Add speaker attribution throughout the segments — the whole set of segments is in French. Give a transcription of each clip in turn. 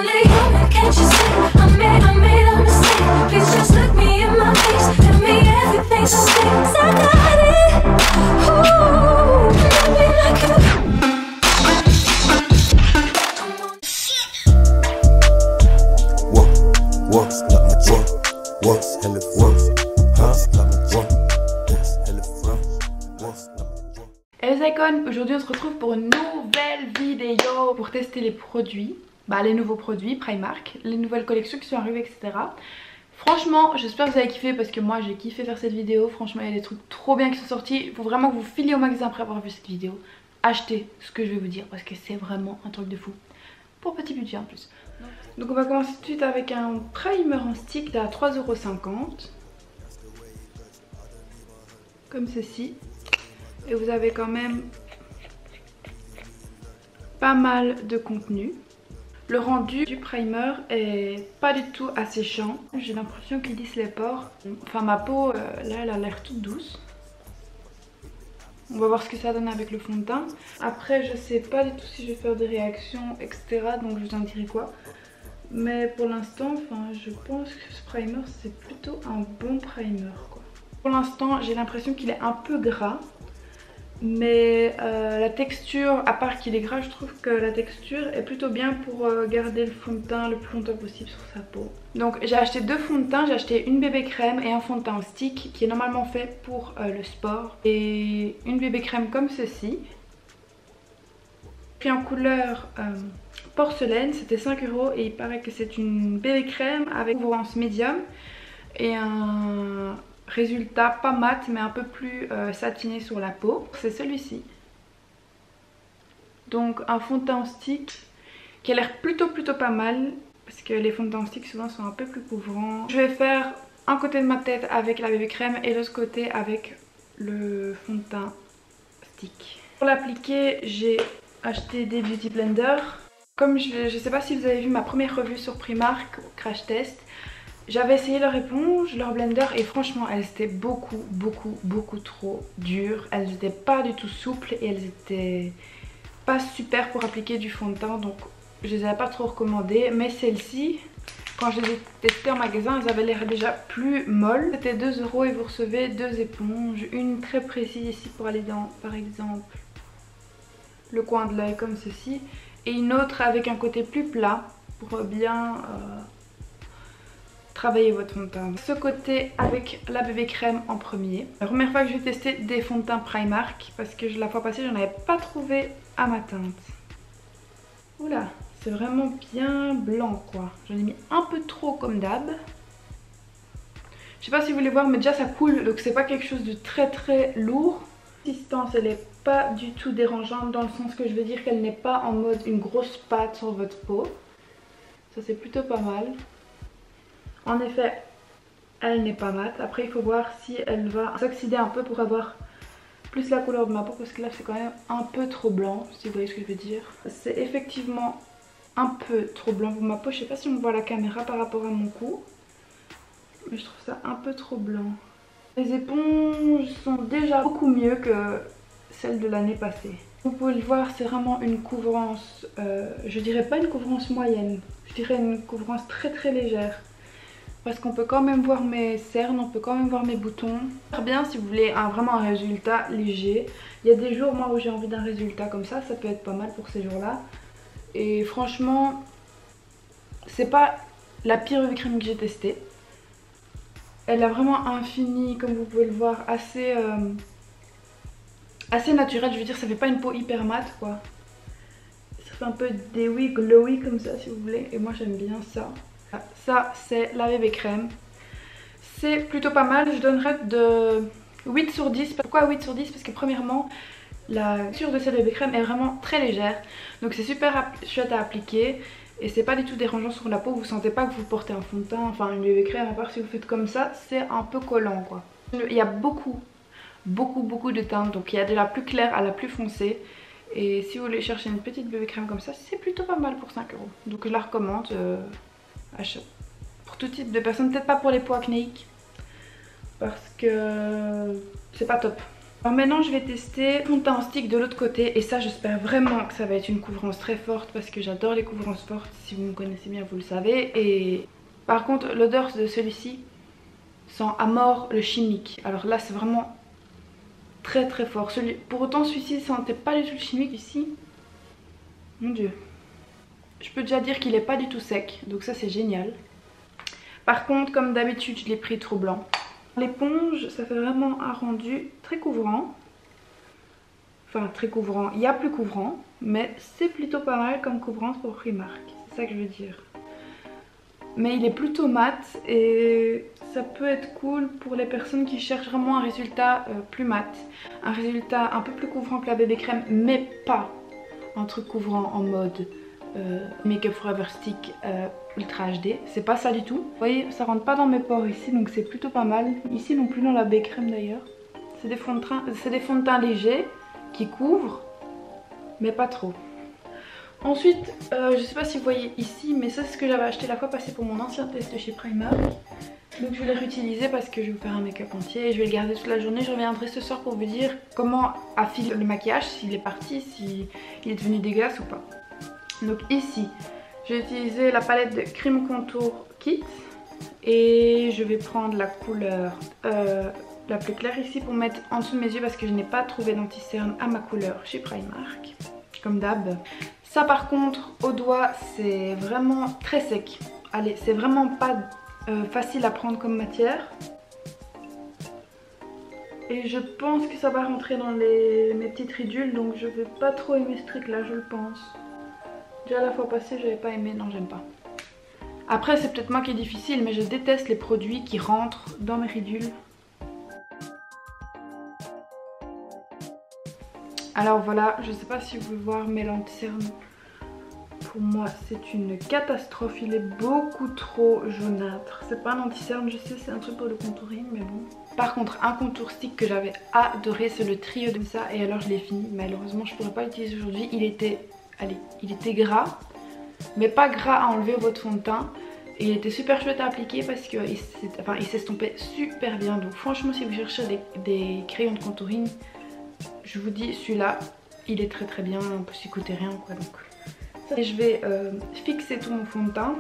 Speaker 1: only human, can't you see? I made a mistake. Please just look me in my face. Tell me everything's a mistake. 'Cause I got it. Ooh, love me like you.
Speaker 2: Hello les icônes, aujourd'hui on se retrouve pour une nouvelle vidéo pour tester les produits, les nouveaux produits Primark, les nouvelles collections qui sont arrivées, etc. Franchement j'espère que vous avez kiffé parce que moi j'ai kiffé faire cette vidéo. Franchement il y a des trucs trop bien qui sont sortis. Il faut vraiment que vous filiez au magasin après avoir vu cette vidéo. Achetez ce que je vais vous dire parce que c'est vraiment un truc de fou. Pour petit budget en plus. Donc on va commencer tout de suite avec un primer en stick à 3,50 €. Comme ceci. Et vous avez quand même pas mal de contenu. Le rendu du primer est pas du tout asséchant. J'ai l'impression qu'il lisse les pores. Enfin ma peau là elle a l'air toute douce. On va voir ce que ça donne avec le fond de teint. Après je sais pas du tout si je vais faire des réactions etc. Donc je vous en dirai quoi. Mais pour l'instant je pense que ce primer c'est plutôt un bon primer quoi. Pour l'instant j'ai l'impression qu'il est un peu gras. Mais la texture, à part qu'il est gras, je trouve que la texture est plutôt bien pour garder le fond de teint le plus longtemps possible sur sa peau. Donc j'ai acheté deux fonds de teint, j'ai acheté une bébé crème et un fond de teint en stick qui est normalement fait pour le sport. Et une bébé crème comme ceci. Puis en couleur porcelaine, c'était 5 € et il paraît que c'est une bébé crème avec couvrance médium et un résultat pas mat mais un peu plus satiné sur la peau. C'est celui-ci. Donc un fond de teint en stick qui a l'air plutôt pas mal parce que les fonds de teint en stick souvent sont un peu plus couvrants. Je vais faire un côté de ma tête avec la bébé crème et l'autre côté avec le fond de teint stick. Pour l'appliquer j'ai acheté des beauty blenders. Comme je sais pas si vous avez vu ma première revue sur Primark, crash test. J'avais essayé leur éponge, leur blender et franchement elles étaient beaucoup trop dures. Elles n'étaient pas du tout souples et elles étaient pas super pour appliquer du fond de teint. Donc je les avais pas trop recommandées. Mais celles-ci, quand je les ai testées en magasin, elles avaient l'air déjà plus molles. C'était 2 € et vous recevez deux éponges. Une très précise ici pour aller dans par exemple le coin de l'œil comme ceci. Et une autre avec un côté plus plat pour bien... travailler votre fond de teint. Ce côté avec la bébé crème en premier. La première fois que je vais tester des fonds de teint Primark parce que la fois passée j'en avais pas trouvé à ma teinte. Oula, c'est vraiment bien blanc quoi. J'en ai mis un peu trop comme d'hab. Je sais pas si vous voulez voir mais déjà ça coule donc c'est pas quelque chose de très lourd. La consistance elle est pas du tout dérangeante dans le sens que je veux dire qu'elle n'est pas en mode une grosse pâte sur votre peau. Ça c'est plutôt pas mal. En effet, elle n'est pas mate. Après, il faut voir si elle va s'oxyder un peu pour avoir plus la couleur de ma peau. Parce que là, c'est quand même un peu trop blanc, si vous voyez ce que je veux dire. C'est effectivement un peu trop blanc pour ma peau. Je sais pas si on voit la caméra par rapport à mon cou. Mais je trouve ça un peu trop blanc. Les éponges sont déjà beaucoup mieux que celles de l'année passée. Vous pouvez le voir, c'est vraiment une couvrance, je dirais pas une couvrance moyenne. Je dirais une couvrance très légère. Parce qu'on peut quand même voir mes cernes, on peut quand même voir mes boutons. Très bien si vous voulez vraiment un résultat léger. Il y a des jours moi où j'ai envie d'un résultat comme ça peut être pas mal pour ces jours-là. Et franchement, c'est pas la pire bébé crème que j'ai testée. Elle a vraiment un fini, comme vous pouvez le voir, assez naturel. Je veux dire, ça fait pas une peau hyper mate quoi. Ça fait un peu dewy, glowy comme ça si vous voulez. Et moi j'aime bien ça. Ça c'est la bébé crème. C'est plutôt pas mal. Je donnerais de 8 sur 10. Pourquoi 8 sur 10? Parce que premièrement la texture de cette bébé crème est vraiment très légère. Donc c'est super chouette à appliquer. Et c'est pas du tout dérangeant sur la peau. Vous sentez pas que vous portez un fond de teint. Enfin une bébé crème à part si vous faites comme ça. C'est un peu collant quoi. Il y a beaucoup de teintes. Donc il y a de la plus claire à la plus foncée. Et si vous voulez chercher une petite bébé crème comme ça, c'est plutôt pas mal pour 5 €. Donc je la recommande. Pour tout type de personnes, peut-être pas pour les peaux acnéiques parce que c'est pas top. Alors maintenant je vais tester fond de teint en stick de l'autre côté et ça j'espère vraiment que ça va être une couvrance très forte parce que j'adore les couvrances fortes, si vous me connaissez bien vous le savez. Et par contre l'odeur de celui-ci sent à mort le chimique, alors là c'est vraiment très très fort. Pour autant celui-ci sentait pas du tout le chimique ici, mon dieu. Je peux déjà dire qu'il est pas du tout sec, donc ça c'est génial. Par contre comme d'habitude je l'ai pris trop blanc. L'éponge, ça fait vraiment un rendu très couvrant. Enfin très couvrant, il y a plus couvrant, mais c'est plutôt pas mal comme couvrance pour Primark, c'est ça que je veux dire. Mais il est plutôt mat et ça peut être cool pour les personnes qui cherchent vraiment un résultat plus mat. Un résultat un peu plus couvrant que la bébé crème, mais pas un truc couvrant en mode Make Up Forever Stick Ultra HD. C'est pas ça du tout. Vous voyez, ça rentre pas dans mes pores ici, donc c'est plutôt pas mal. Ici non plus dans la bébé crème d'ailleurs. C'est des fonds de teint légers qui couvrent, mais pas trop. Ensuite, je sais pas si vous voyez ici, mais ça c'est ce que j'avais acheté la fois passée pour mon ancien test chez Primark. Donc je vais le réutiliser parce que je vais vous faire un make-up entier et je vais le garder toute la journée. Je reviendrai ce soir pour vous dire comment affile le maquillage, s'il est parti, s'il est devenu dégueulasse ou pas. Donc ici, j'ai utilisé la palette de Cream Contour Kit et je vais prendre la couleur la plus claire ici pour mettre en dessous de mes yeux parce que je n'ai pas trouvé d'anti-cerne à ma couleur chez Primark, comme d'hab. Ça par contre, au doigt, c'est vraiment très sec. Allez, c'est vraiment pas facile à prendre comme matière. Et je pense que ça va rentrer dans mes petites ridules, donc je vais pas trop aimer ce truc là, je le pense. Déjà la fois passée j'avais pas aimé, non j'aime pas. Après c'est peut-être moi qui est difficile, mais je déteste les produits qui rentrent dans mes ridules. Alors voilà, je sais pas si vous pouvez voir mes lanternes. Pour moi c'est une catastrophe, il est beaucoup trop jaunâtre. C'est pas un anti-cerne, je sais, c'est un truc pour le contouring, mais bon. Par contre un contour stick que j'avais adoré, c'est le trio de ça, et alors je l'ai fini. Malheureusement je pourrais pas l'utiliser aujourd'hui, il était gras, mais pas gras à enlever au votre fond de teint. Et il était super chouette à appliquer parce qu'il s'estompait super bien. Donc franchement si vous cherchez des crayons de contouring, je vous dis celui-là il est très très bien, en plus il coûtait rien quoi. Donc et je vais fixer tout mon fond de teint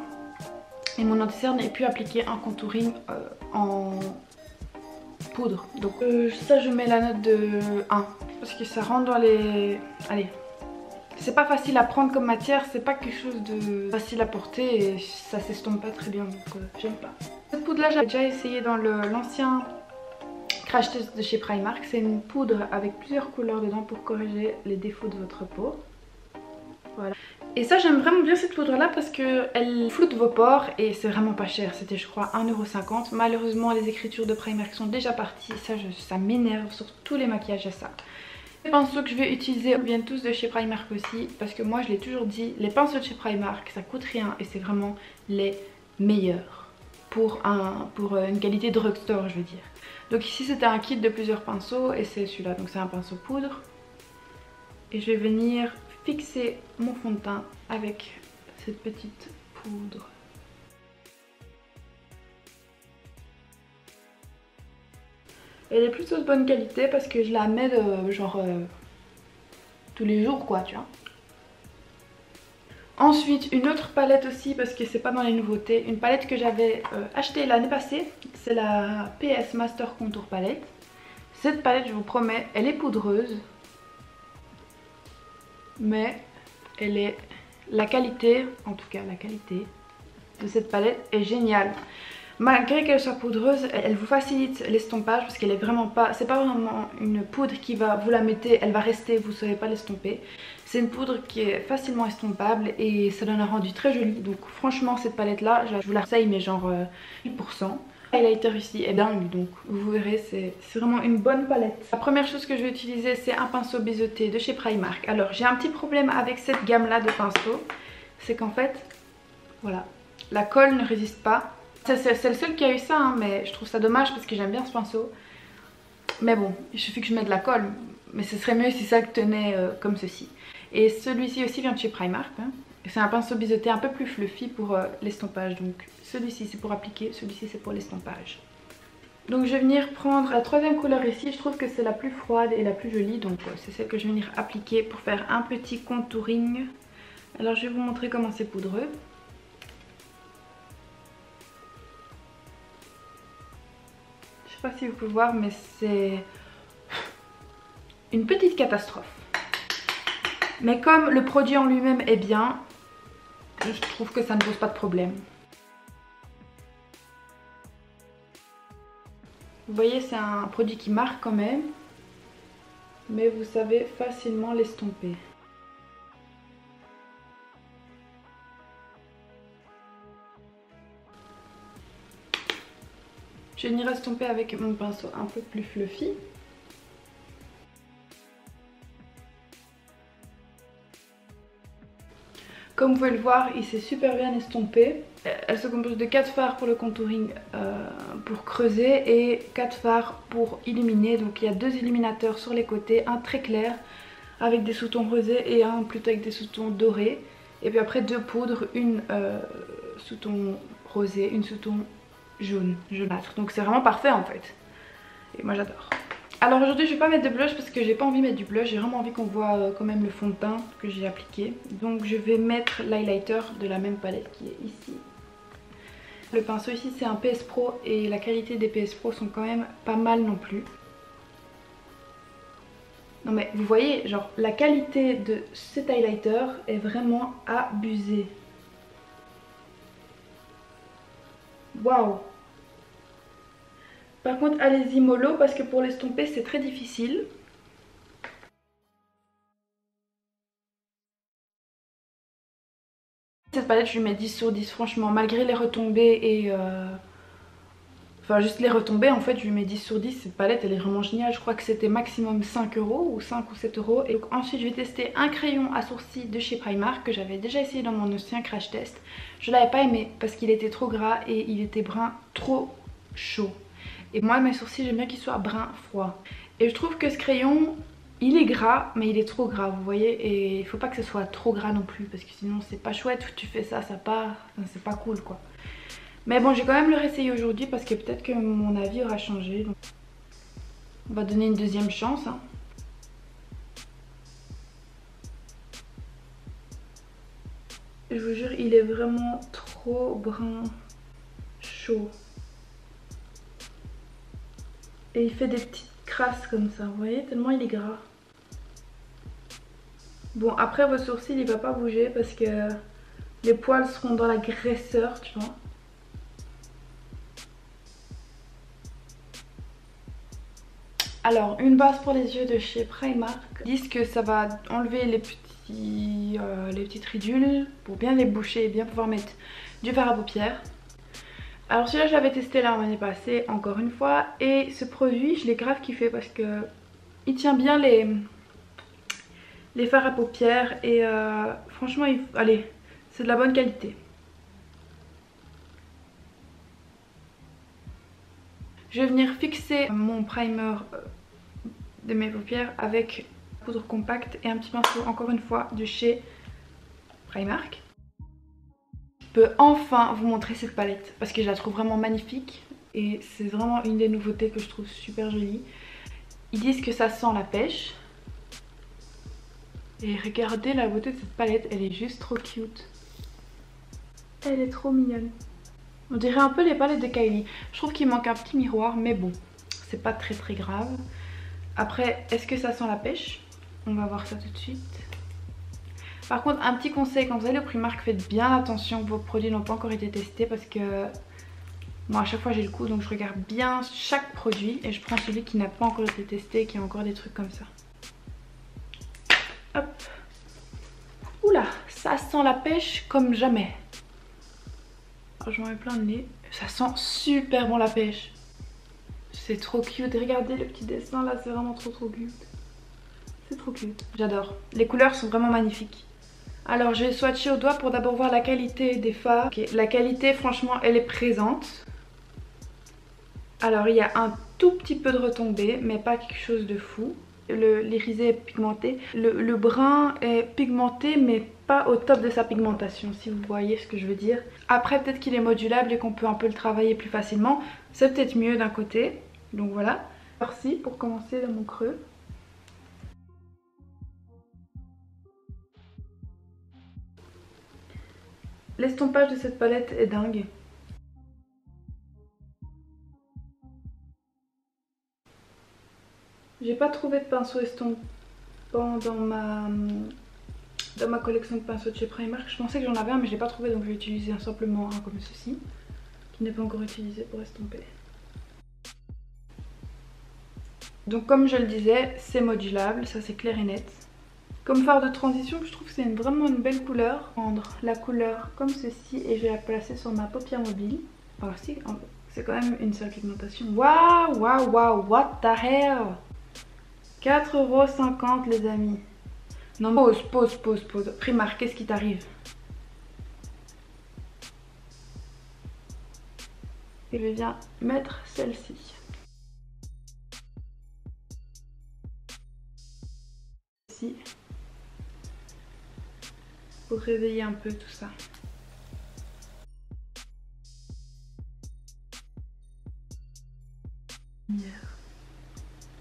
Speaker 2: et mon anti-cerne et puis appliquer un contouring en poudre. Donc ça je mets la note de 1 parce que ça rentre dans les... Allez, c'est pas facile à prendre comme matière, c'est pas quelque chose de facile à porter et ça s'estompe pas très bien, donc j'aime pas. Cette poudre là j'avais déjà essayé dans l'ancien crash test de chez Primark. C'est une poudre avec plusieurs couleurs dedans pour corriger les défauts de votre peau. Voilà. Et ça j'aime vraiment bien cette poudre là parce qu'elle floute vos pores et c'est vraiment pas cher. C'était je crois 1,50 €. Malheureusement les écritures de Primark sont déjà parties. Ça m'énerve sur tous les maquillages à ça. Les pinceaux que je vais utiliser viennent tous de chez Primark aussi parce que moi je l'ai toujours dit, les pinceaux de chez Primark ça coûte rien et c'est vraiment les meilleurs pour une qualité drugstore je veux dire. Donc ici c'était un kit de plusieurs pinceaux et c'est celui-là, donc c'est un pinceau poudre. Et je vais venir fixer mon fond de teint avec cette petite poudre. Elle est plutôt de bonne qualité parce que je la mets de genre tous les jours quoi, tu vois. Ensuite une autre palette aussi parce que c'est pas dans les nouveautés, une palette que j'avais achetée l'année passée, c'est la PS Master Contour Palette. Cette palette je vous promets, elle est poudreuse, mais la qualité, en tout cas la qualité de cette palette est géniale. Malgré qu'elle soit poudreuse, elle vous facilite l'estompage parce qu'elle est vraiment pas, c'est pas vraiment une poudre qui va, vous la mettez, elle va rester, vous ne savez pas l'estomper. C'est une poudre qui est facilement estompable et ça donne un rendu très joli. Donc franchement cette palette là, je vous la conseille mais genre 8%. Highlighter ici est dingue, donc vous verrez c'est vraiment une bonne palette. La première chose que je vais utiliser c'est un pinceau biseauté de chez Primark. Alors j'ai un petit problème avec cette gamme là de pinceaux, c'est qu'en fait, voilà, la colle ne résiste pas. C'est le seul qui a eu ça hein, mais je trouve ça dommage parce que j'aime bien ce pinceau. Mais bon, il suffit que je mette de la colle, mais ce serait mieux si ça tenait comme ceci. Et celui-ci aussi vient de chez Primark hein. C'est un pinceau biseauté un peu plus fluffy pour l'estompage. Donc celui-ci c'est pour appliquer, celui-ci c'est pour l'estompage. Donc je vais venir prendre la troisième couleur ici. Je trouve que c'est la plus froide et la plus jolie. Donc c'est celle que je vais venir appliquer pour faire un petit contouring. Alors je vais vous montrer comment c'est poudreux. Je sais pas si vous pouvez voir, mais c'est une petite catastrophe. Mais comme le produit en lui-même est bien, je trouve que ça ne pose pas de problème. Vous voyez, c'est un produit qui marque quand même, mais vous savez facilement l'estomper. Je vais venir estomper avec mon pinceau un peu plus fluffy. Comme vous pouvez le voir, il s'est super bien estompé. Elle se compose de 4 fards pour le contouring pour creuser et 4 fards pour illuminer. Donc il y a 2 illuminateurs sur les côtés, un très clair avec des sous-tons rosés et un plutôt avec des sous-tons dorés. Et puis après 2 poudres, une sous-ton rosé, une sous-ton jaune, jaunâtre. Donc c'est vraiment parfait en fait. Et moi j'adore. Alors aujourd'hui je vais pas mettre de blush parce que j'ai pas envie de mettre du blush. J'ai vraiment envie qu'on voit quand même le fond de teint que j'ai appliqué. Donc je vais mettre l'highlighter de la même palette qui est ici. Le pinceau ici c'est un PS Pro et la qualité des PS Pro sont quand même pas mal non plus. Non mais vous voyez, genre la qualité de cet highlighter est vraiment abusée. Waouh! Par contre allez-y mollo parce que pour l'estomper c'est très difficile. Cette palette je lui mets 10 sur 10 franchement, malgré les retombées et enfin juste les retombées en fait je lui mets 10 sur 10. Cette palette elle est vraiment géniale, je crois que c'était maximum 5 € ou 5 ou 7 €. Et donc ensuite je vais tester un crayon à sourcils de chez Primark que j'avais déjà essayé dans mon ancien crash test. Je l'avais pas aimé parce qu'il était trop gras et il était brun trop chaud. Et moi mes sourcils j'aime bien qu'ils soient brun froid. Et je trouve que ce crayon il est gras mais il est trop gras vous voyez. Et il faut pas que ce soit trop gras non plus parce que sinon c'est pas chouette. Tu fais ça, ça part, enfin, c'est pas cool quoi. Mais bon je vais quand même le réessayer aujourd'hui parce que peut-être que mon avis aura changé. Donc on va donner une deuxième chance hein. Je vous jure il est vraiment trop brun chaud. Et il fait des petites crasses comme ça, vous voyez, tellement il est gras. Bon, après vos sourcils, il va pas bouger parce que les poils seront dans la graisseur, tu vois. Alors, une base pour les yeux de chez Primark. Ils disent que ça va enlever les petites ridules pour bien les boucher et bien pouvoir mettre du fard à paupières. Alors celui-là je l'avais testé l'année passée encore une fois et ce produit je l'ai grave kiffé parce que il tient bien les fards à paupières et franchement allez c'est de la bonne qualité. Je vais venir fixer mon primer de mes paupières avec poudre compacte et un petit pinceau encore une fois de chez Primark. Je peux enfin vous montrer cette palette parce que je la trouve vraiment magnifique et c'est vraiment une des nouveautés que je trouve super jolie. Ils disent que ça sent la pêche et regardez la beauté de cette palette, elle est juste trop cute. Elle est trop mignonne. On dirait un peu les palettes de Kylie. Je trouve qu'il manque un petit miroir mais bon, c'est pas très grave. Après, est-ce que ça sent la pêche? On va voir ça tout de suite. Par contre, un petit conseil, quand vous allez au Primark, faites bien attention que vos produits n'ont pas encore été testés parce que moi à chaque fois j'ai le coup donc je regarde bien chaque produit et je prends celui qui n'a pas encore été testé, qui a encore des trucs comme ça. Hop. Oula, ça sent la pêche comme jamais. Alors, je m'en mets plein le nez. Ça sent super bon la pêche. C'est trop cute. Regardez le petit dessin là, c'est vraiment trop cute. C'est trop cute. J'adore. Les couleurs sont vraiment magnifiques. Alors je vais swatcher au doigt pour d'abord voir la qualité des fards. Okay. La qualité franchement elle est présente. Alors il y a un tout petit peu de retombées mais pas quelque chose de fou. l'irisé est pigmenté. Le brun est pigmenté mais pas au top de sa pigmentation, si vous voyez ce que je veux dire. Après peut-être qu'il est modulable et qu'on peut un peu le travailler plus facilement. C'est peut-être mieux d'un côté. Donc voilà. Merci pour commencer dans mon creux. L'estompage de cette palette est dingue. J'ai pas trouvé de pinceau estompant dans ma collection de pinceaux de chez Primark. Je pensais que j'en avais un mais je l'ai pas trouvé, donc je vais utiliser simplement un comme ceci, qui n'est pas encore utilisé pour estomper. Donc comme je le disais, c'est modulable, ça c'est clair et net. Comme fard de transition, je trouve que c'est vraiment une belle couleur. Prendre la couleur comme ceci et je vais la placer sur ma paupière mobile. Alors si, c'est quand même une seule pigmentation. Waouh, waouh, waouh, what the hell! 4,50 € les amis. Non, pause. Primark, qu'est-ce qui t'arrive? Et je viens mettre celle-ci. Ici. Pour réveiller un peu tout ça.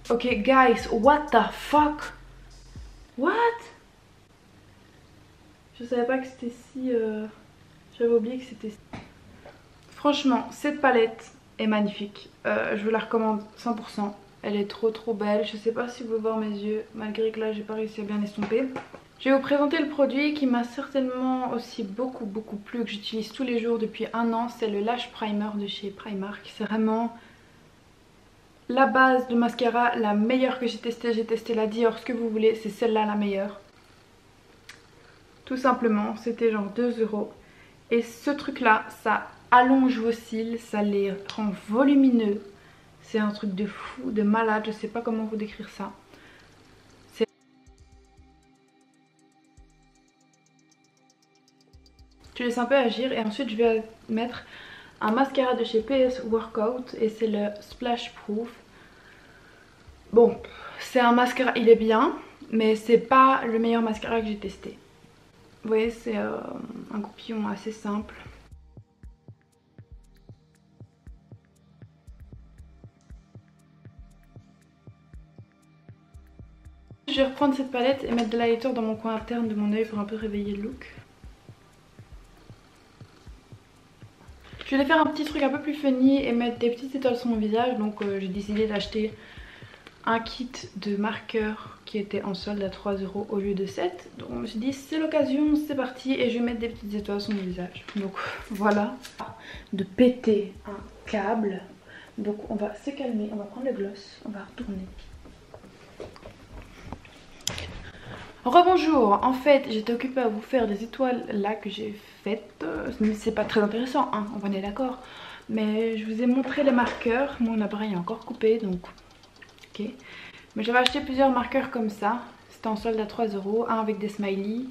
Speaker 2: Ok guys, what the fuck? What? Je savais pas que c'était si... J'avais oublié que c'était... Franchement, cette palette est magnifique. Je vous la recommande 100%. Elle est trop belle. Je sais pas si vous pouvez voir mes yeux, malgré que là j'ai pas réussi à bien estomper. Je vais vous présenter le produit qui m'a certainement aussi beaucoup plu, que j'utilise tous les jours depuis un an. C'est le Lash Primer de chez Primark. C'est vraiment la base de mascara, la meilleure que j'ai testée. J'ai testé la Dior, ce que vous voulez, c'est celle-là la meilleure. Tout simplement, c'était genre 2 €. Et ce truc là, ça allonge vos cils, ça les rend volumineux. C'est un truc de fou, de malade, je sais pas comment vous décrire ça. Je laisse un peu agir et ensuite je vais mettre un mascara de chez PS Workout et c'est le Splash Proof. Bon, c'est un mascara, il est bien, mais c'est pas le meilleur mascara que j'ai testé. Vous voyez, c'est un goupillon assez simple. Je vais reprendre cette palette et mettre de l'highlighter dans mon coin interne de mon œil pour un peu réveiller le look. Je vais faire un petit truc un peu plus funny et mettre des petites étoiles sur mon visage. Donc j'ai décidé d'acheter un kit de marqueurs qui était en solde à 3 € au lieu de 7. Donc je me suis dit c'est l'occasion, c'est parti. Et je vais mettre des petites étoiles sur mon visage. Donc voilà. De péter un câble. Donc on va se calmer, on va prendre le gloss, on va retourner. Rebonjour, en fait j'étais occupée à vous faire des étoiles là que j'ai faites, c'est pas très intéressant hein, on est d'accord, mais je vous ai montré les marqueurs, mon appareil est encore coupé donc ok, mais j'avais acheté plusieurs marqueurs comme ça, c'était en solde à 3 €, un avec des smileys,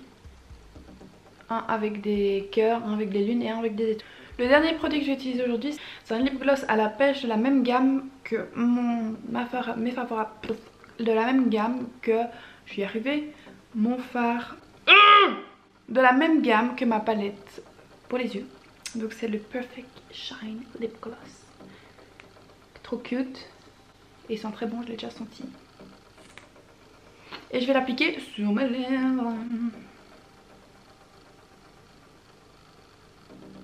Speaker 2: un avec des cœurs, un avec des lunes et un avec des étoiles. Le dernier produit que je vais utiliser aujourd'hui c'est un lip gloss à la pêche de la même gamme que de la même gamme que, je suis arrivée, mon fard de la même gamme que ma palette pour les yeux. Donc c'est le Perfect Shine Lip Gloss. Trop cute. Et ils sont très bons, je l'ai déjà senti. Et je vais l'appliquer sur mes lèvres.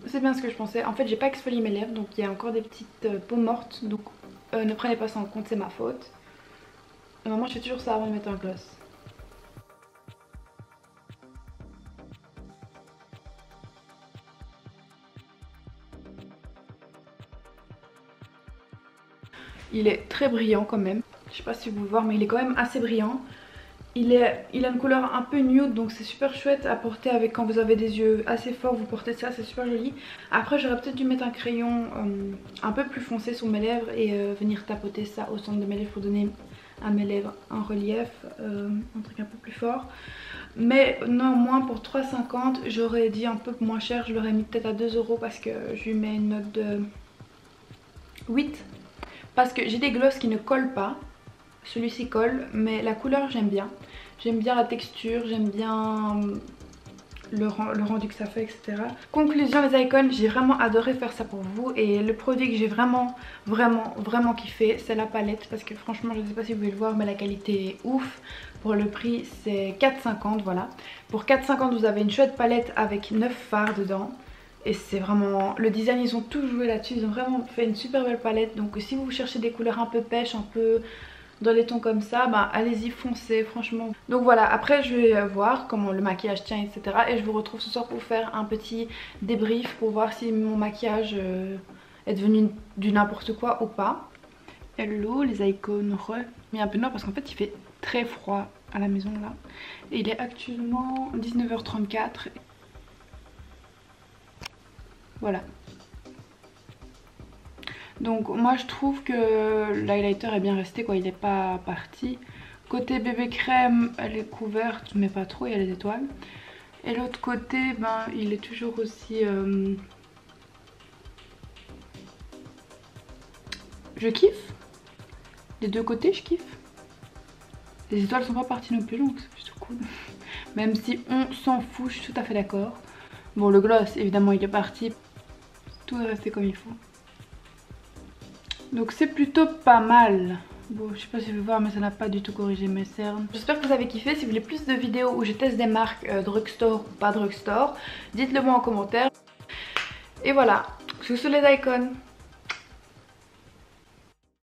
Speaker 2: C'est bien ce que je pensais. En fait j'ai pas exfolié mes lèvres, donc il y a encore des petites peaux mortes. Donc ne prenez pas ça en compte, c'est ma faute. Normalement je fais toujours ça avant de mettre un gloss. Il est très brillant quand même. Je sais pas si vous pouvez voir mais il est quand même assez brillant. Il a une couleur un peu nude donc c'est super chouette à porter avec quand vous avez des yeux assez forts. Vous portez ça, c'est super joli. Après j'aurais peut-être dû mettre un crayon un peu plus foncé sur mes lèvres et venir tapoter ça au centre de mes lèvres pour donner à mes lèvres un relief, un truc un peu plus fort. Mais néanmoins pour 3,50 € j'aurais dit un peu moins cher, je l'aurais mis peut-être à 2 € parce que je lui mets une note de 8. Parce que j'ai des glosses qui ne collent pas. celui-ci colle, mais la couleur j'aime bien. J'aime bien la texture, j'aime bien le rendu que ça fait, etc. Conclusion les icônes, j'ai vraiment adoré faire ça pour vous. Et le produit que j'ai vraiment kiffé, c'est la palette. Parce que franchement, je ne sais pas si vous pouvez le voir, mais la qualité est ouf. Pour le prix, c'est 4,50, voilà. Pour 4,50, vous avez une chouette palette avec 9 fards dedans. Et c'est vraiment... Le design, ils ont tout joué là-dessus. Ils ont vraiment fait une super belle palette. Donc si vous cherchez des couleurs un peu pêche, un peu dans les tons comme ça, bah allez-y, foncez, franchement. Donc voilà, après je vais voir comment le maquillage tient, etc. Et je vous retrouve ce soir pour faire un petit débrief pour voir si mon maquillage est devenu du n'importe quoi ou pas. Hello les icônes, mis un peu de noir parce qu'en fait il fait très froid à la maison là. Et il est actuellement 19h34. Voilà. Donc moi je trouve que l'highlighter est bien resté quoi, il n'est pas parti. Côté bébé crème, elle est couverte mais pas trop, il y a les étoiles. Et l'autre côté, ben il est toujours aussi... Je kiffe. Les deux côtés je kiffe. Les étoiles sont pas parties non plus donc c'est plutôt cool. Même si on s'en fout, je suis tout à fait d'accord. Bon le gloss évidemment il est parti. Tout est resté comme il faut. Donc c'est plutôt pas mal. Bon, je sais pas si vous voir mais ça n'a pas du tout corrigé mes cernes. J'espère que vous avez kiffé. Si vous voulez plus de vidéos où je teste des marques drugstore ou pas drugstore, dites-le moi en commentaire. Et voilà, je vous souhaite les icônes.